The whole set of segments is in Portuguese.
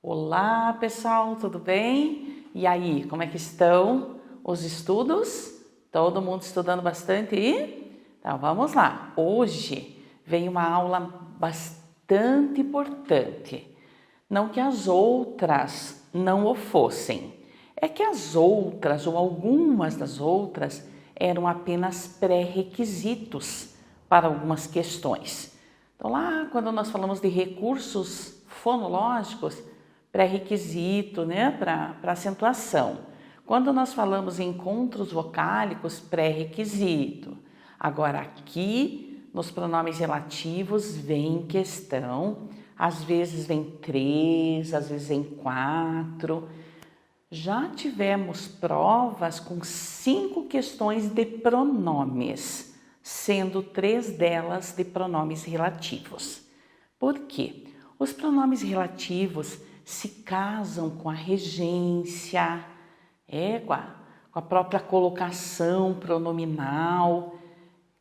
Olá, pessoal, tudo bem? E aí, como é que estão os estudos? Todo mundo estudando bastante aí? Então, vamos lá. Hoje vem uma aula bastante importante. Não que as outras não o fossem. É que as outras, ou algumas das outras, eram apenas pré-requisitos para algumas questões. Então, lá quando nós falamos de recursos fonológicos, pré-requisito, né, para acentuação. Quando nós falamos em encontros vocálicos, pré-requisito. Agora, aqui, nos pronomes relativos, vem questão, às vezes vem 3, às vezes vem 4. Já tivemos provas com 5 questões de pronomes, sendo 3 delas de pronomes relativos. Por quê? Os pronomes relativos se casam com a regência, com a própria colocação pronominal,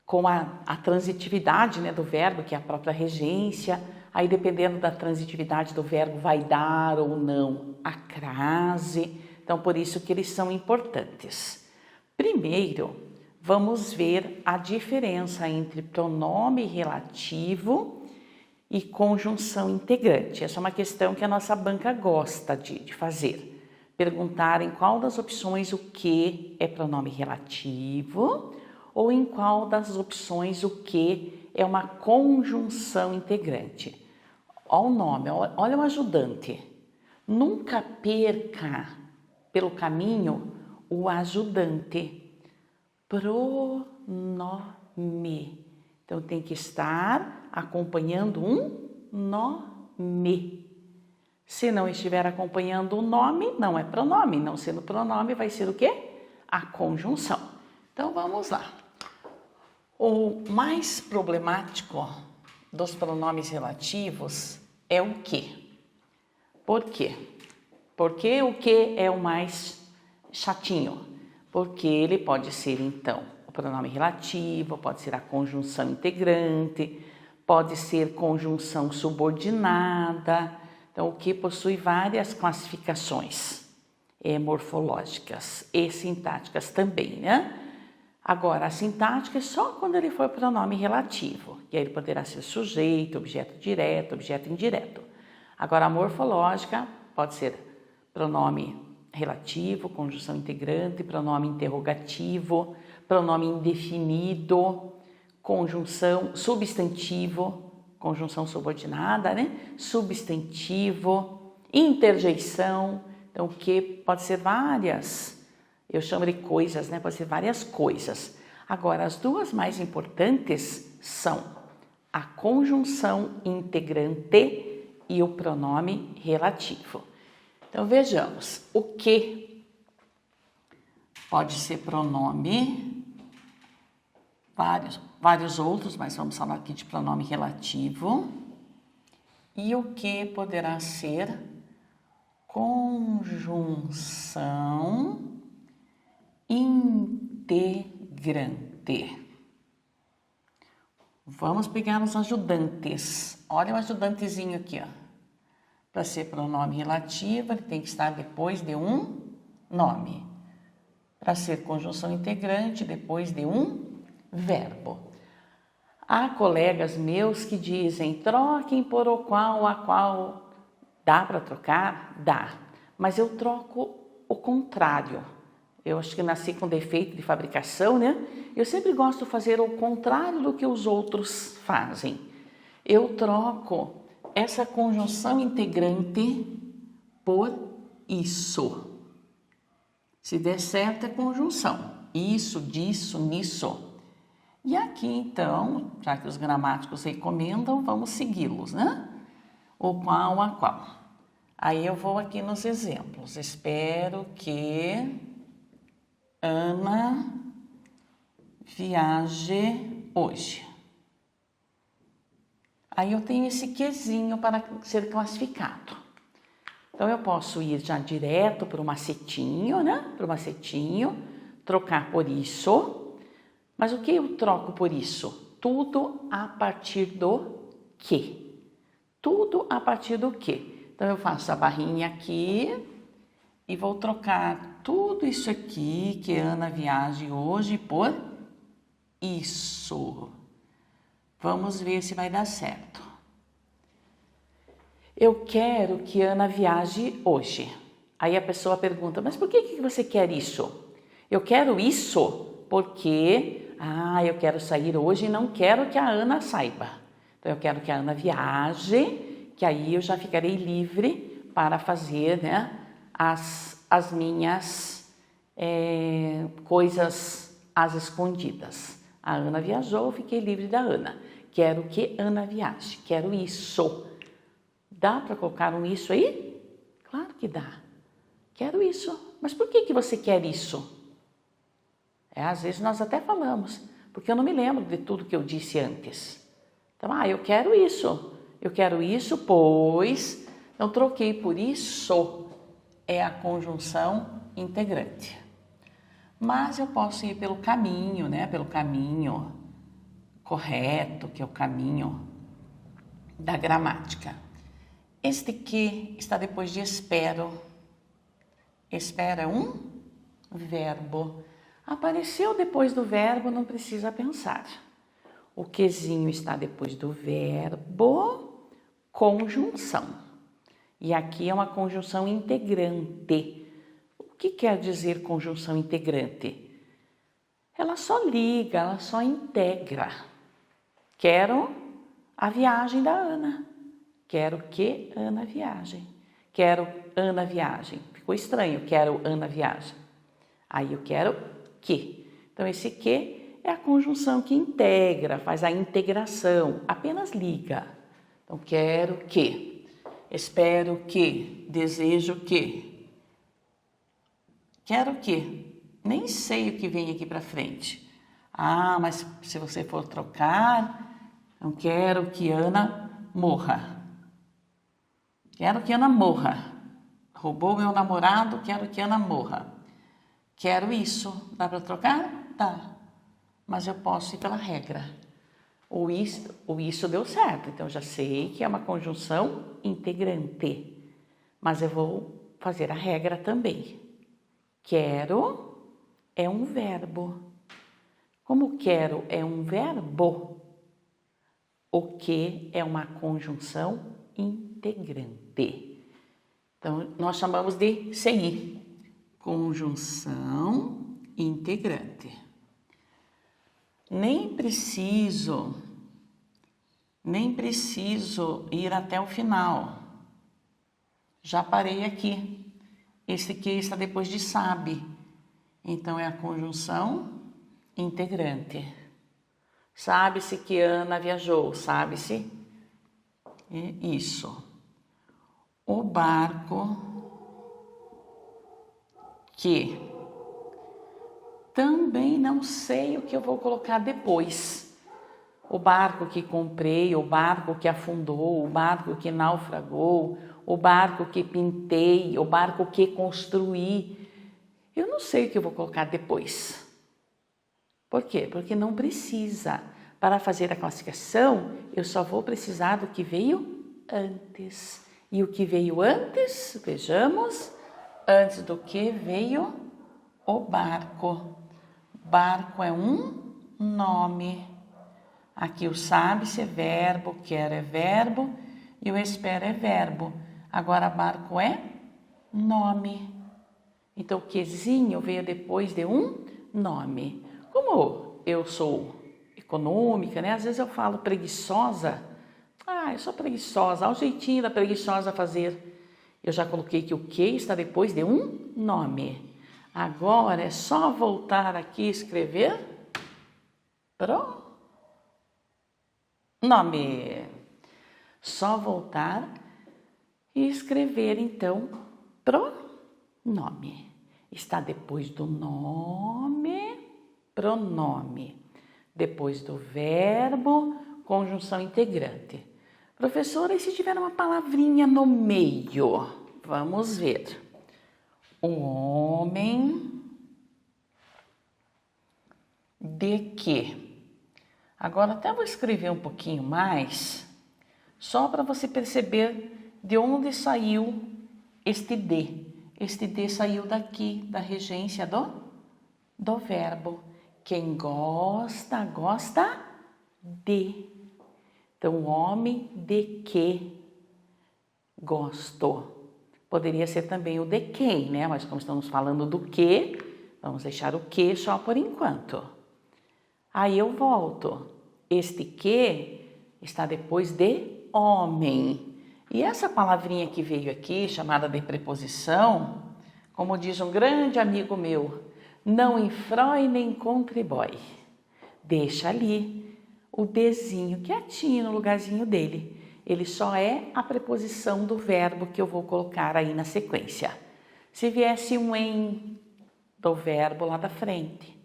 com a transitividade, né, do verbo, que é a própria regência. Aí, dependendo da transitividade do verbo, vai dar ou não a crase. Então, por isso que eles são importantes. Primeiro, vamos ver a diferença entre pronome relativo e conjunção integrante. Essa é uma questão que a nossa banca gosta de fazer. Perguntar em qual das opções o que é pronome relativo ou em qual das opções o que é uma conjunção integrante. Olha o nome, olha o ajudante. Nunca perca pelo caminho o ajudante. Pronome. Então, tem que estar acompanhando um nome. Se não estiver acompanhando o nome, não é pronome. Não sendo pronome, vai ser o quê? A conjunção. Então, vamos lá. O mais problemático dos pronomes relativos é o que. Por quê? Porque o que é o mais chatinho? Porque ele pode ser, então, o pronome relativo, pode ser a conjunção integrante, pode ser conjunção subordinada. Então, o que possui várias classificações morfológicas e sintáticas também, né? Agora, a sintática é só quando ele for pronome relativo, e aí ele poderá ser sujeito, objeto direto, objeto indireto. Agora, a morfológica pode ser pronome relativo, conjunção integrante, pronome interrogativo, pronome indefinido, conjunção substantivo, conjunção subordinada, né? Substantivo, interjeição. Então, o que pode ser várias, eu chamo de coisas, né? Pode ser várias coisas. Agora, as duas mais importantes são a conjunção integrante e o pronome relativo. Então, vejamos, o que pode ser pronome, vários outros, mas vamos falar aqui de pronome relativo. E o que poderá ser conjunção integrante. Vamos pegar os ajudantes. Olha o ajudantezinho aqui, ó. Para ser pronome relativo, ele tem que estar depois de um nome. Para ser conjunção integrante, depois de um verbo. Há colegas meus que dizem, troquem por o qual, a qual. Dá para trocar? Dá. Mas eu troco o contrário. Eu acho que nasci com defeito de fabricação, né? Eu sempre gosto de fazer o contrário do que os outros fazem. Eu troco essa conjunção integrante por isso. Se der certo é conjunção. Isso, disso, nisso. E aqui, então, já que os gramáticos recomendam, vamos segui-los, né? O qual, a qual. Aí eu vou aqui nos exemplos. Espero que Ana viaje hoje. Aí eu tenho esse quezinho para ser classificado. Então, eu posso ir já direto para o macetinho, né? Para o macetinho, trocar por isso. Mas o que eu troco por isso? Tudo a partir do que? Tudo a partir do que? Então, eu faço a barrinha aqui e vou trocar tudo isso aqui que Ana viaje hoje por isso. Vamos ver se vai dar certo. Eu quero que Ana viaje hoje. Aí a pessoa pergunta, mas por que você quer isso? Eu quero isso porque, eu quero sair hoje e não quero que a Ana saiba. Então, eu quero que a Ana viaje, que aí eu já ficarei livre para fazer, né, as minhas coisas às escondidas. A Ana viajou, eu fiquei livre da Ana. Quero que Ana viaje, quero isso. Dá para colocar um isso aí? Claro que dá. Quero isso. Mas por que você quer isso? Às vezes nós até falamos, porque eu não me lembro de tudo que eu disse antes. Então, eu quero isso. Eu quero isso, pois... Então, troquei por isso. É a conjunção integrante. Mas eu posso ir pelo caminho, né? Pelo caminho correto, que é o caminho da gramática. Este que está depois de espero. Espero é um verbo. Apareceu depois do verbo, não precisa pensar. O quezinho está depois do verbo, conjunção. E aqui é uma conjunção integrante. O que quer dizer conjunção integrante? Ela só liga, ela só integra. Quero a viagem da Ana. Quero que Ana viaje. Quero Ana viagem. Ficou estranho, quero Ana viagem. Aí eu quero que. Então, esse que é a conjunção que integra, faz a integração, apenas liga. Então, quero que, espero que, desejo que, quero que. Nem sei o que vem aqui para frente. Mas se você for trocar, eu quero que Ana morra. Quero que Ana morra. Roubou meu namorado, quero que Ana morra. Quero isso. Dá para trocar? Dá. Mas eu posso ir pela regra. O isso deu certo. Então, já sei que é uma conjunção integrante. Mas eu vou fazer a regra também. Quero é um verbo. Como quero é um verbo, o que é uma conjunção integrante. Então, nós chamamos de CI. Conjunção integrante. Nem preciso ir até o final. Já parei aqui. Esse que está depois de sabe. Então, é a conjunção integrante. Sabe-se que Ana viajou. Sabe-se isso. O barco que também não sei o que eu vou colocar depois. O barco que comprei, o barco que afundou, o barco que naufragou, o barco que pintei, o barco que construí. Eu não sei o que eu vou colocar depois. Por quê? Porque não precisa. Para fazer a classificação, eu só vou precisar do que veio antes. E o que veio antes, vejamos, antes do que veio o barco. Barco é um nome. Aqui o sabe-se é verbo, quero é verbo e o espero é verbo. Agora barco é nome. Então o quezinho veio depois de um nome. Como eu sou econômica, né? Às vezes eu falo preguiçosa. Eu sou preguiçosa. Olha o jeitinho da preguiçosa fazer. Eu já coloquei que o que está depois de um nome. Agora é só voltar aqui e escrever pronome. Só voltar e escrever então pronome. Está depois do nome, pronome. Depois do verbo, conjunção integrante. Professora, e se tiver uma palavrinha no meio? Vamos ver. O homem de que? Agora até vou escrever um pouquinho mais, só para você perceber de onde saiu este de? Este de saiu daqui, da regência do verbo. Quem gosta, gosta de. Então, o homem de que gosto. Poderia ser também o de quem, né? Mas como estamos falando do que, vamos deixar o que só por enquanto. Aí eu volto. Este que está depois de homem. E essa palavrinha que veio aqui, chamada de preposição, como diz um grande amigo meu, não infrói nem contribui. Deixa ali o dezinho quietinho no lugarzinho dele. Ele só é a preposição do verbo que eu vou colocar aí na sequência. Se viesse um em do verbo lá da frente,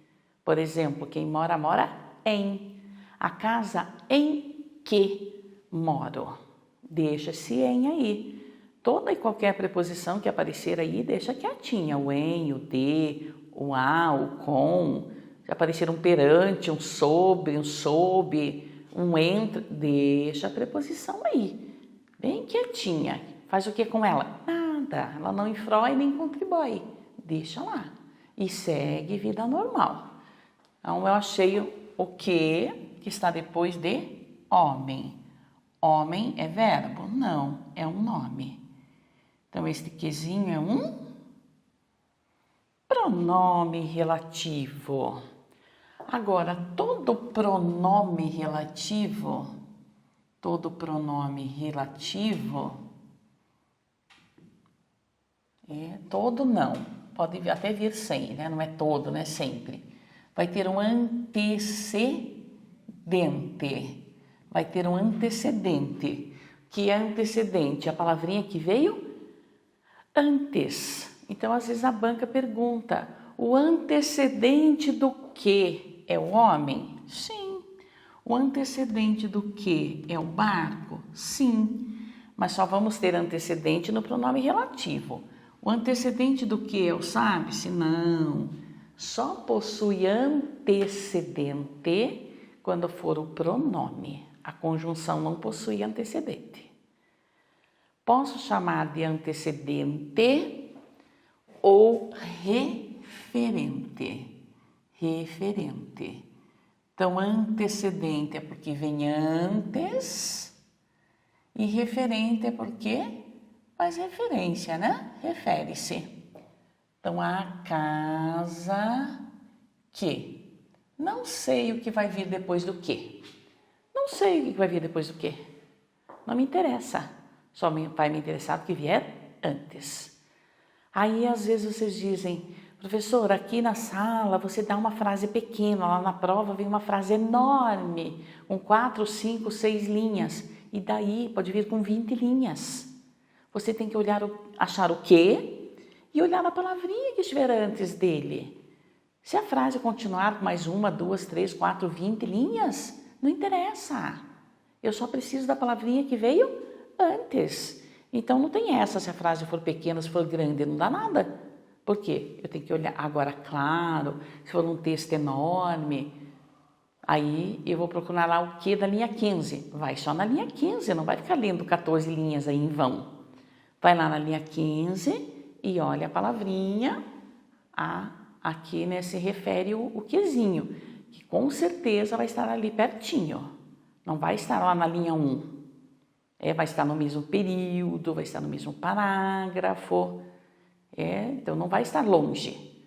por exemplo, quem mora, mora em. A casa em que moro. Deixa esse em aí. Toda e qualquer preposição que aparecer aí, deixa quietinha. O em, o de, o a, o com. Se aparecer um perante, um sobre, um sob, um entre, deixa a preposição aí. Bem quietinha. Faz o que com ela? Nada. Ela não infrói nem contribui. Deixa lá. E segue vida normal. Então, eu achei o que está depois de homem. Homem é verbo? Não, é um nome. Então, este quezinho é um pronome relativo. Agora, todo pronome relativo, todo não, pode até vir sem, né? Não é todo, né? Sempre. Vai ter um antecedente. Vai ter um antecedente. Que é antecedente? A palavrinha que veio antes. Então, às vezes a banca pergunta, o antecedente do que é o homem? Sim. O antecedente do que é o barco? Sim. Mas só vamos ter antecedente no pronome relativo. O antecedente do que é o sabe-se? Não. Só possui antecedente quando for o pronome. A conjunção não possui antecedente. Posso chamar de antecedente ou referente. Referente. Então, antecedente é porque vem antes e referente é porque faz referência, né? Refere-se. Então, a casa que. Não sei o que vai vir depois do que. Não sei o que vai vir depois do que. Não me interessa. Só vai me interessar o que vier antes. Aí, às vezes, vocês dizem, professor, aqui na sala você dá uma frase pequena, lá na prova vem uma frase enorme, com 4, 5, 6 linhas. E daí pode vir com 20 linhas. Você tem que olhar, achar o que e olhar a palavrinha que estiver antes dele. Se a frase continuar com mais 1, 2, 3, 4, 20 linhas, não interessa. Eu só preciso da palavrinha que veio antes. Então, não tem essa se a frase for pequena, se for grande, não dá nada. Por quê? Eu tenho que olhar agora, claro, se for um texto enorme, aí eu vou procurar lá o que da linha 15. Vai só na linha 15, não vai ficar lendo 14 linhas aí em vão. Vai lá na linha 15 e olha a palavrinha, aqui, né, se refere o quezinho, que com certeza vai estar ali pertinho. Não vai estar lá na linha 1. Vai estar no mesmo período, vai estar no mesmo parágrafo. Então não vai estar longe.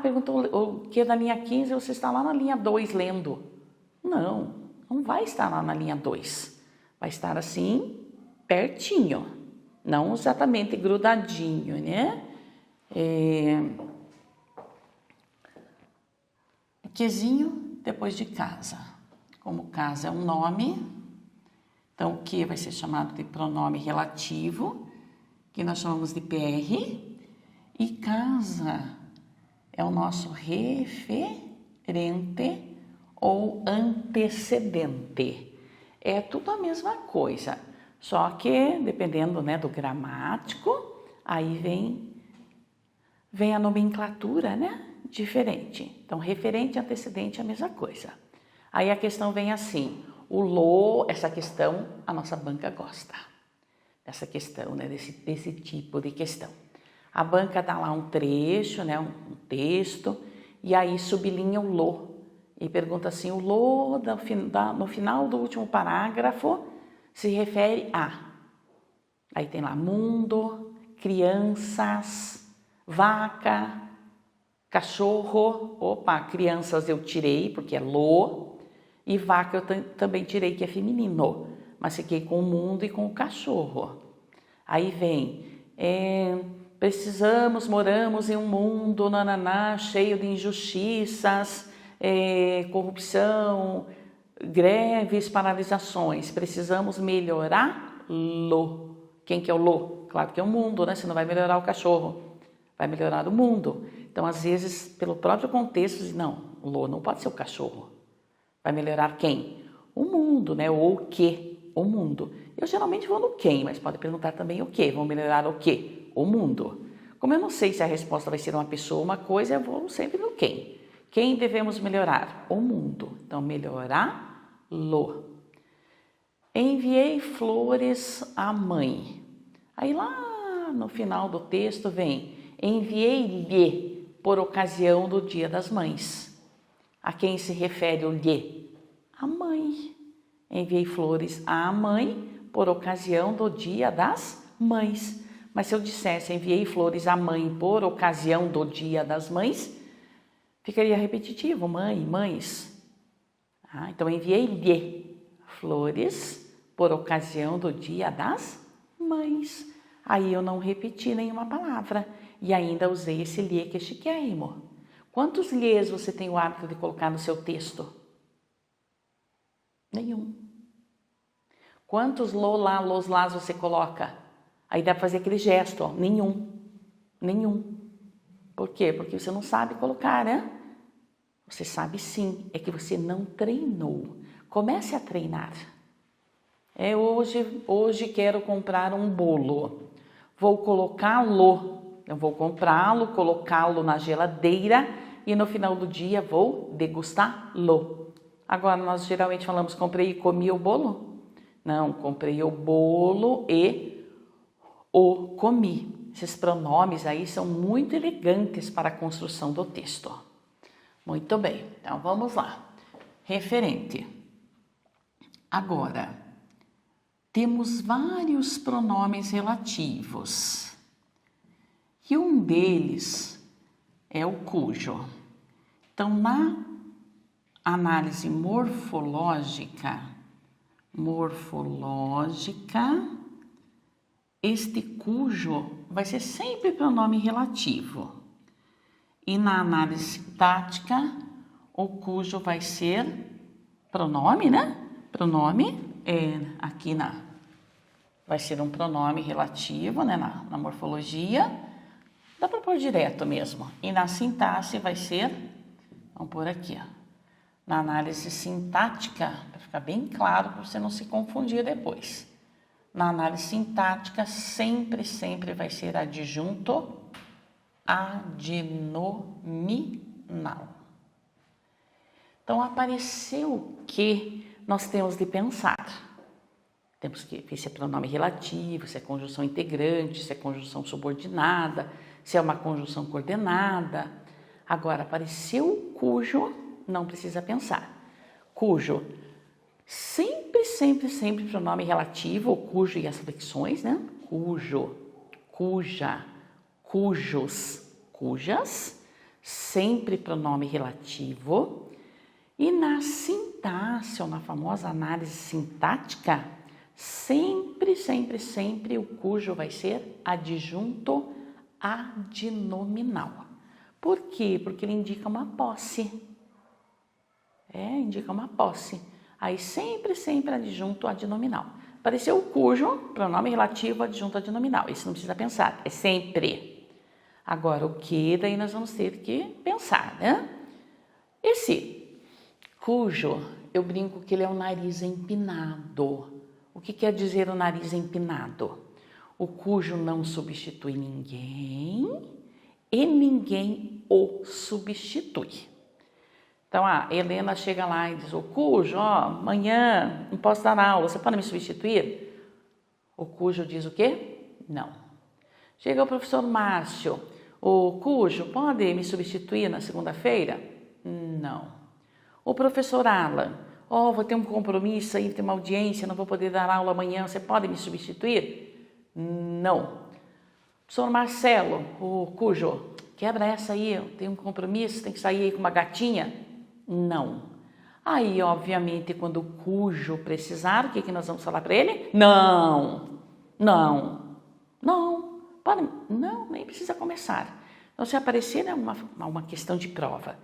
Perguntou o que da linha 15, você está lá na linha 2 lendo. Não vai estar lá na linha 2. Vai estar assim, pertinho. Não exatamente grudadinho, né? Quezinho depois de casa. Como casa é um nome, então o que vai ser chamado de pronome relativo, que nós chamamos de PR, e casa é o nosso referente ou antecedente. É tudo a mesma coisa, só que dependendo, né, do gramático, aí vem a nomenclatura, né, diferente. Então, referente e antecedente é a mesma coisa. Aí a questão vem assim, essa questão a nossa banca gosta. dessa questão, né? Desse tipo de questão. A banca dá lá um trecho, né? Um texto, e aí sublinha o lo. E pergunta assim, o lo no final do último parágrafo se refere a. Aí tem lá mundo, crianças, vaca, cachorro. Opa, crianças eu tirei porque é lo. E vaca eu também tirei que é feminino. Mas fiquei com o mundo e com o cachorro. Aí vem, moramos em um mundo cheio de injustiças, corrupção, greves, paralisações. Precisamos melhorar-lo. Quem que é o lo? Claro que é o mundo, né? Você não vai melhorar o cachorro, vai melhorar o mundo. Então, às vezes, pelo próprio contexto, não, o lo não pode ser o cachorro. Vai melhorar quem? O mundo, né? Ou o quê? O mundo. Eu geralmente vou no quem, mas pode perguntar também o quê? Vão melhorar o quê? O mundo. Como eu não sei se a resposta vai ser uma pessoa ou uma coisa, eu vou sempre no quem. Quem devemos melhorar? O mundo. Então, melhorar-lo. Enviei flores à mãe. Aí lá no final do texto vem, enviei-lhe por ocasião do Dia das Mães. A quem se refere o lhe? A mãe. Enviei flores à mãe por ocasião do Dia das Mães. Mas se eu dissesse enviei flores à mãe por ocasião do Dia das Mães, ficaria repetitivo, mãe, mães. Então enviei-lhe flores por ocasião do Dia das Mães. Aí eu não repeti nenhuma palavra e ainda usei esse lhe que é chiquérrimo. Quantos lhes você tem o hábito de colocar no seu texto? Nenhum. Quantos los lás você coloca? Aí dá para fazer aquele gesto, ó. Nenhum. Por quê? Porque você não sabe colocar, né? Você sabe sim, é que você não treinou. Comece a treinar. Hoje quero comprar um bolo. Vou colocá-lo, eu vou comprá-lo, colocá-lo na geladeira e no final do dia vou degustá-lo. Agora, nós geralmente falamos comprei e comi o bolo? Não, comprei o bolo e o comi. Esses pronomes aí são muito elegantes para a construção do texto. Muito bem, então vamos lá. Referente. Agora, temos vários pronomes relativos. E um deles é o cujo. Então, na análise morfológica, este cujo vai ser sempre pronome relativo. E na análise sintática, o cujo vai ser pronome, né? Pronome, vai ser um pronome relativo, né? Na morfologia, dá para pôr direto mesmo. E na sintaxe vai ser, vamos pôr aqui, ó. Na análise sintática, para ficar bem claro, para você não se confundir depois. Na análise sintática, sempre vai ser adjunto adnominal. Então, apareceu o que nós temos de pensar. Temos que ver se é pronome relativo, se é conjunção integrante, se é conjunção subordinada, se é uma conjunção coordenada. Agora, apareceu o cujo, não precisa pensar. Cujo, sempre pronome relativo, o cujo e as flexões, né? Cujo, cuja, cujos, cujas, sempre pronome relativo. E na sintaxe, ou na famosa análise sintática, sempre o cujo vai ser adjunto adnominal. Por quê? Porque ele indica uma posse. Indica uma posse. Aí sempre adjunto adnominal. Apareceu o cujo, pronome relativo adjunto adnominal. Isso não precisa pensar, é sempre. Agora, o que daí nós vamos ter que pensar, né? Esse cujo, eu brinco que ele é um nariz empinado. O que quer dizer o nariz empinado? O cujo não substitui ninguém e ninguém o substitui. Então, a Helena chega lá e diz, o cujo, amanhã não posso dar aula, você pode me substituir? O cujo diz o quê? Não. Chega o professor Márcio. O cujo pode me substituir na segunda-feira? Não. O professor Alan. Vou ter um compromisso aí, ter uma audiência, não vou poder dar aula amanhã, você pode me substituir? Não. Professor Marcelo, o cujo, quebra essa aí, eu tenho um compromisso, tem que sair aí com uma gatinha? Não. Aí, obviamente, quando o cujo precisar, o que nós vamos falar para ele? Não, não, não, pode, não, nem precisa começar. Então, se aparecer, é uma questão de prova.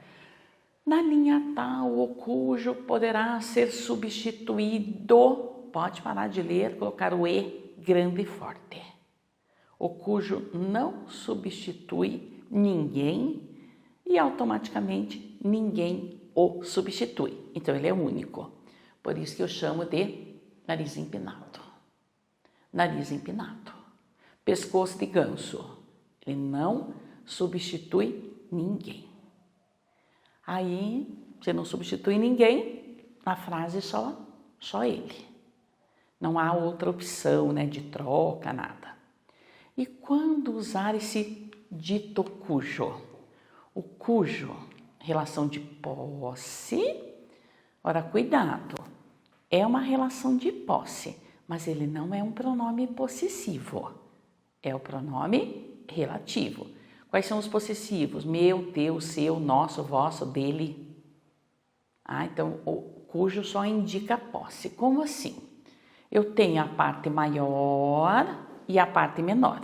Na linha tal, o cujo poderá ser substituído. Pode parar de ler, colocar o E grande e forte. O cujo não substitui ninguém e automaticamente ninguém o substitui. Então, ele é único. Por isso que eu chamo de nariz empinado. Nariz empinado. Pescoço de ganso. Ele não substitui ninguém. Aí, você não substitui ninguém, na frase só ele. Não há outra opção, né, de troca, nada. E quando usar esse dito cujo? O cujo, relação de posse. Ora, cuidado, é uma relação de posse, mas ele não é um pronome possessivo. É o pronome relativo. Quais são os possessivos? Meu, teu, seu, nosso, vosso, dele. Então, o cujo só indica posse. Como assim? Eu tenho a parte maior e a parte menor.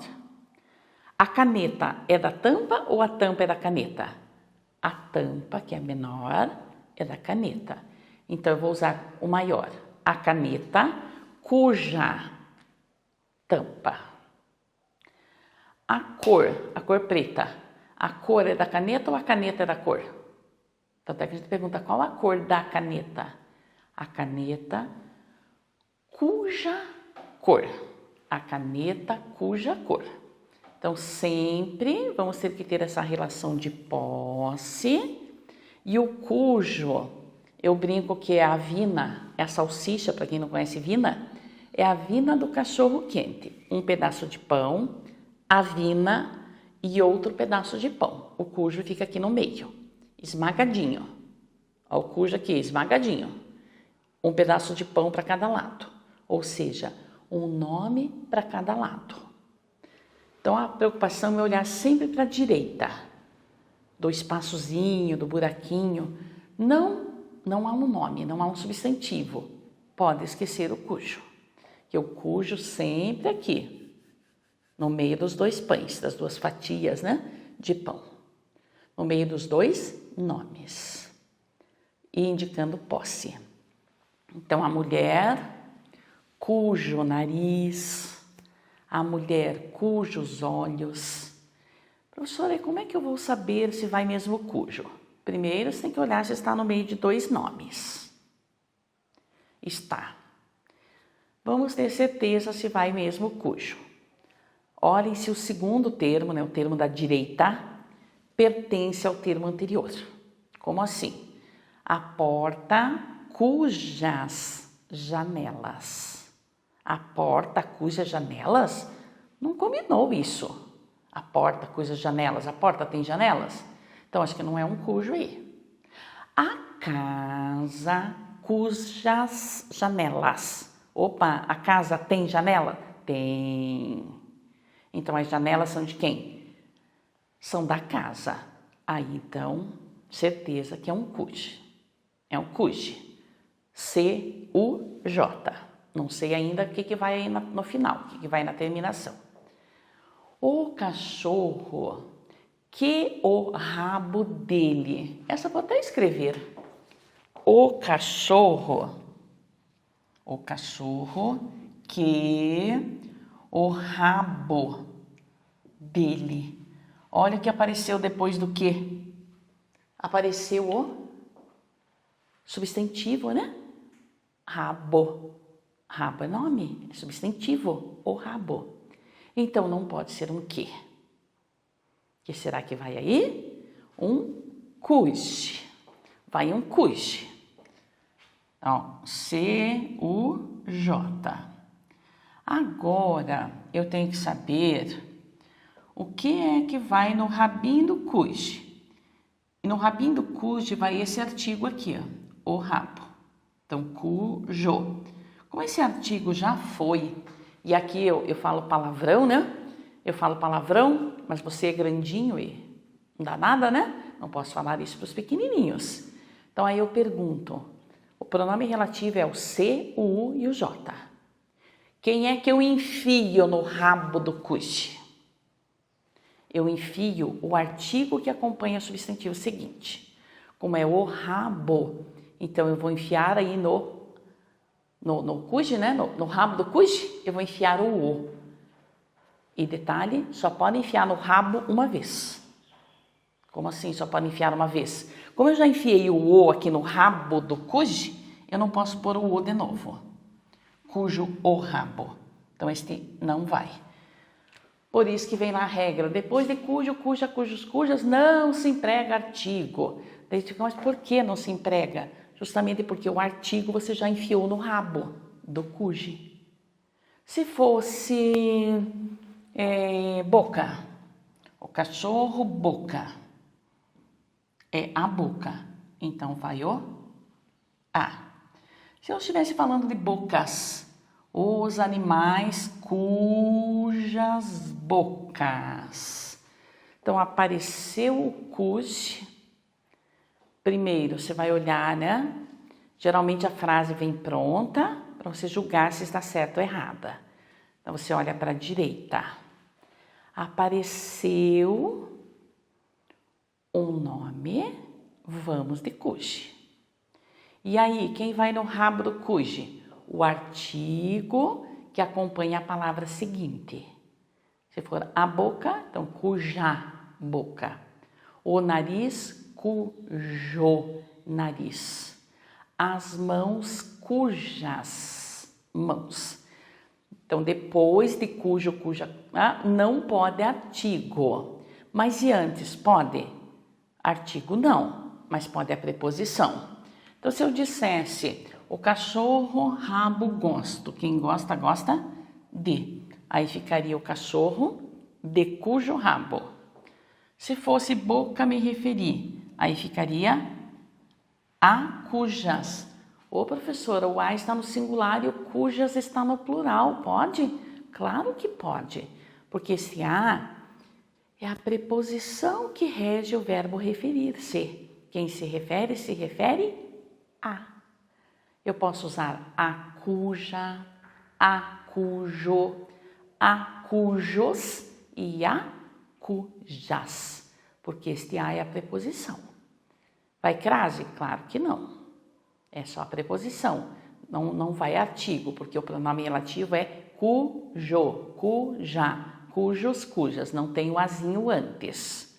A caneta é da tampa ou a tampa é da caneta? A tampa, que é menor, é da caneta. Então, eu vou usar o maior. A caneta, cuja tampa. A cor preta. A cor é da caneta ou a caneta é da cor? Então, até que a gente pergunta qual a cor da caneta. A caneta cuja cor. A caneta cuja cor. Então, sempre vamos ter que ter essa relação de posse. E o cujo, eu brinco que é a vina, é a salsicha, para quem não conhece vina, é a vina do cachorro quente. Um pedaço de pão, a vina e outro pedaço de pão. O cujo fica aqui no meio, esmagadinho. O cujo aqui, esmagadinho. Um pedaço de pão para cada lado. Ou seja, um nome para cada lado. Então, a preocupação é olhar sempre para a direita. Do espaçozinho, do buraquinho. Não há um nome, não há um substantivo. Pode esquecer o cujo. Que o cujo sempre aqui. No meio dos dois pães, das duas fatias, né, de pão. No meio dos dois nomes. E indicando posse. Então, a mulher cujo nariz, a mulher cujos olhos. Professora, como é que eu vou saber se vai mesmo cujo? Primeiro, você tem que olhar se está no meio de dois nomes. Está. Vamos ter certeza se vai mesmo cujo. Olhem se o segundo termo, né, o termo da direita, pertence ao termo anterior. Como assim? A porta cujas janelas. A porta cujas janelas? Não combinou isso. A porta cujas janelas. A porta tem janelas? Então, acho que não é um cujo aí. A casa cujas janelas. Opa, a casa tem janela? Tem. Então, as janelas são de quem? São da casa. Aí, então, certeza que é um cuj. É um cuj. C-U-J. Não sei ainda o que vai aí no final, o que vai na terminação. O cachorro, que o rabo dele. Essa eu vou até escrever. O cachorro, que o rabo dele. Olha o que apareceu depois do que? Apareceu o substantivo, né? Rabo. Rabo é nome, é substantivo, o rabo. Então, não pode ser um que. Que será que vai aí? Um cuj. Vai um cuj. Então, C-U-J. Agora, eu tenho que saber o que é que vai no rabinho do cujo. E no rabinho do cujo vai esse artigo aqui, ó, o rabo. Então, cujo. Como esse artigo já foi, e aqui eu falo palavrão, né? Eu falo palavrão, mas você é grandinho e não dá nada, né? Não posso falar isso para os pequenininhos. Então, aí eu pergunto, o pronome relativo é o C, o U e o J. Quem é que eu enfio no rabo do cujo? Eu enfio o artigo que acompanha o substantivo seguinte. Como é o rabo, então eu vou enfiar aí no cujo, né? No rabo do cujo, eu vou enfiar o O. E detalhe, só pode enfiar no rabo uma vez. Como assim só pode enfiar uma vez? Como eu já enfiei o O aqui no rabo do cujo, eu não posso pôr o O de novo. Cujo o rabo. Então, este não vai. Por isso que vem lá a regra. Depois de cujo, cuja, cujos, cujas, não se emprega artigo. Daí você fica, mas por que não se emprega? Justamente porque o artigo você já enfiou no rabo do cujo. Se fosse boca, o cachorro boca, é a boca. Então, vai o A. Se eu estivesse falando de bocas, os animais cujas bocas. Então, apareceu o cujo. Primeiro, você vai olhar, né? Geralmente a frase vem pronta para você julgar se está certa ou errada. Então, você olha para a direita. Apareceu um nome, vamos de cujo. E aí, quem vai no rabo do cujo? O artigo que acompanha a palavra seguinte. Se for a boca, então cuja boca. O nariz, cujo nariz. As mãos, cujas mãos. Então, depois de cujo, cuja, não pode artigo. Mas e antes, pode? Artigo não, mas pode a preposição. Então, se eu dissesse, o cachorro rabo gosto, quem gosta, gosta de. Aí ficaria o cachorro de cujo rabo. Se fosse boca, me referi, aí ficaria a cujas. Ô, professora, o a está no singular e o cujas está no plural, pode? Claro que pode, porque esse a é a preposição que rege o verbo referir-se. Quem se refere a. Eu posso usar a cuja, a cujo, a cujos e a cujas, porque este a é a preposição. Vai crase? Claro que não. É só a preposição. Não vai artigo, porque o pronome relativo é cujo, cuja, cujos, cujas. Não tem o azinho antes.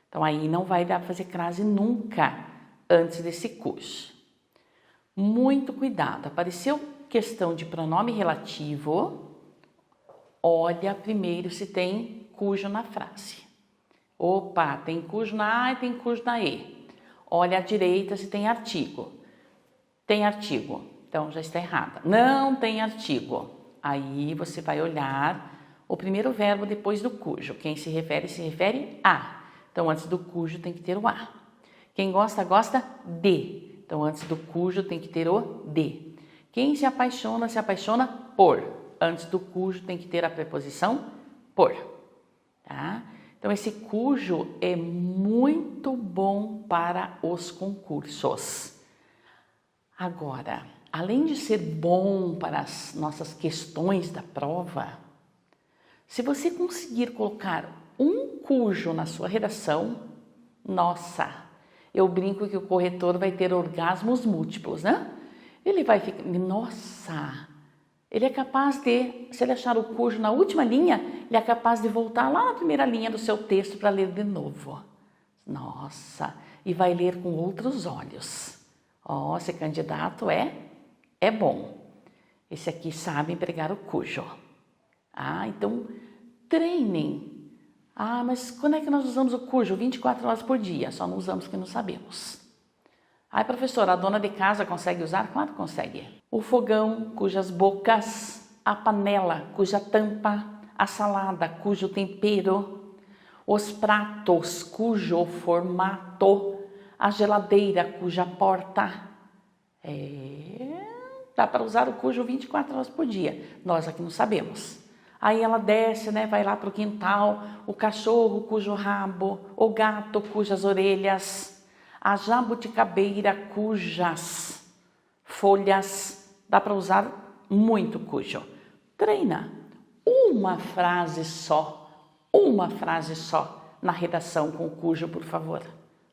Então, aí não vai dar para fazer crase nunca antes desse cujo. Muito cuidado. Apareceu questão de pronome relativo, olha primeiro se tem cujo na frase. Opa, tem cujo na A e tem cujo na E. Olha à direita se tem artigo. Tem artigo, então já está errada. Não tem artigo. Aí você vai olhar o primeiro verbo depois do cujo. Quem se refere a. Então, antes do cujo tem que ter o a. Quem gosta, gosta de. Então, antes do cujo tem que ter o de. Quem se apaixona por. Antes do cujo tem que ter a preposição por. Tá? Então, esse cujo é muito bom para os concursos. Agora, além de ser bom para as nossas questões da prova, se você conseguir colocar um cujo na sua redação, nossa, eu brinco que o corretor vai ter orgasmos múltiplos, né? Ele vai ficar, nossa, ele é capaz de, se ele achar o cujo na última linha, ele é capaz de voltar lá na primeira linha do seu texto para ler de novo. Nossa, e vai ler com outros olhos. Ó, esse candidato é bom. Esse aqui sabe empregar o cujo. Então treinem. Mas quando é que nós usamos o cujo? 24 horas por dia, só não usamos porque não sabemos. Professora, a dona de casa consegue usar? Claro que consegue. O fogão, cujas bocas a panela cuja tampa, a salada cujo tempero, os pratos cujo formato, a geladeira cuja porta. Dá para usar o cujo 24 horas por dia, nós aqui não sabemos. Aí ela desce, né, vai lá para o quintal, o cachorro cujo rabo, o gato cujas orelhas, a jabuticabeira cujas folhas. Dá para usar muito cujo. Treina uma frase só na redação com o cujo, por favor.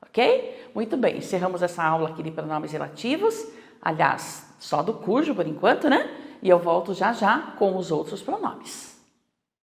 Ok? Muito bem, encerramos essa aula aqui de pronomes relativos. Aliás, só do cujo por enquanto, né? E eu volto já já com os outros pronomes.